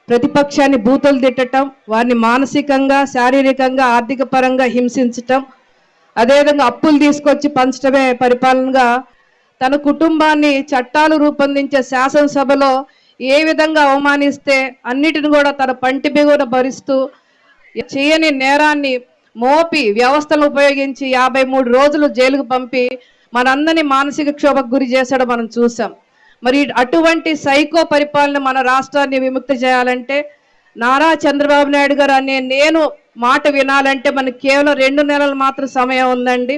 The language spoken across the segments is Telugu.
ప్రతిపక్షాన్ని బూతులు తిట్టడం, వారిని మానసికంగా, శారీరకంగా, ఆర్థిక పరంగా హింసించటం, అదేవిధంగా అప్పులు తీసుకొచ్చి పంచడమే పరిపాలనగా తన కుటుంబాన్ని చట్టాలు రూపొందించే శాసనసభలో ఏ విధంగా అవమానిస్తే అన్నిటిని కూడా తన పంటి బిగున భరిస్తూ చేయని నేరాన్ని మోపి వ్యవస్థను ఉపయోగించి 53 రోజులు జైలుకు పంపి మనందరినీ మానసిక క్షోభకు గురి చేశాడో మనం చూసాం. మరి అటువంటి సైకో పరిపాలన మన రాష్ట్రాన్ని విముక్తి చేయాలంటే నారా చంద్రబాబు నాయుడు గారు అనే నేను మాట వినాలంటే మనకి కేవలం 2 నెలలు మాత్రం సమయం ఉందండి.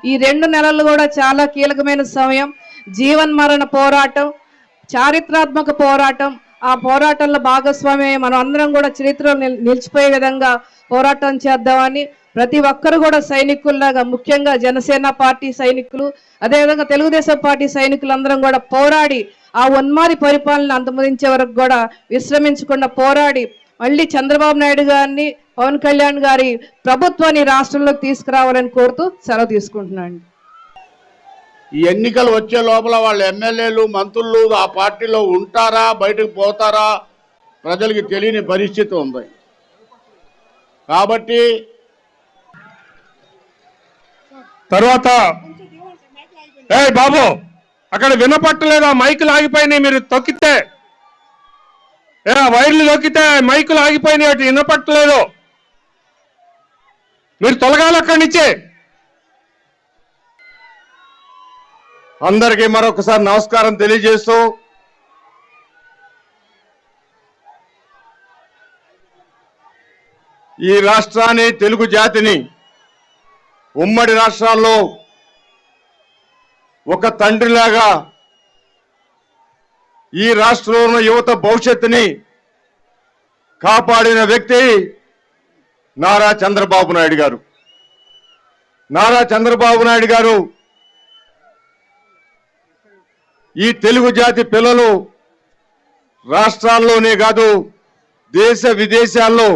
ఈ 2 నెలలు కూడా చాలా కీలకమైన సమయం. జీవన్ మరణ పోరాటం, చారిత్రాత్మక పోరాటం. ఆ పోరాటంలో భాగస్వామి మనం అందరం కూడా చరిత్రలో నిలిచిపోయే విధంగా పోరాటం చేద్దామని ప్రతి ఒక్కరు కూడా సైనికుల్లాగా, ముఖ్యంగా జనసేన పార్టీ సైనికులు, అదేవిధంగా తెలుగుదేశం పార్టీ సైనికులందరం కూడా పోరాడి ఆ ఉన్మాది పరిపాలన అంతమొదించే వరకు కూడా విశ్రమించకుండా పోరాడి మళ్ళీ చంద్రబాబు నాయుడు గారిని, పవన్ కళ్యాణ్ గారి ప్రభుత్వాన్ని రాష్ట్రంలోకి తీసుకురావాలని కోరుతూ సెలవు తీసుకుంటున్నాను. ఈ ఎన్నికలు వచ్చే లోపల వాళ్ళ ఎమ్మెల్యేలు, మంత్రులు ఆ పార్టీలో ఉంటారా, బయటకు పోతారా ప్రజలకి తెలియని పరిస్థితి ఉంది. కాబట్టి తర్వాత బాబు అక్కడ వినపట్టలేదా? మైకులు ఆగిపోయినాయి, మీరు తొక్కితే వైర్లు తొక్కితే మైకులు ఆగిపోయినాయి, అటు వినపట్టలేదు. మీరు తొలగాలి అక్కడి నుంచే. అందరికీ మరొకసారి నమస్కారం తెలియజేస్తూ ఈ రాష్ట్రాన్ని, తెలుగు జాతిని ఉమ్మడి రాష్ట్రాల్లో ఒక తండ్రిలాగా ఈ రాష్ట్రంలో ఉన్న యువత భవిష్యత్తుని కాపాడిన వ్యక్తి నారా చంద్రబాబు నాయుడు గారు. నారా చంద్రబాబు నాయుడు గారు ఈ తెలుగు జాతి పిల్లలు రాష్ట్రాల్లోనే కాదు దేశ విదేశాల్లో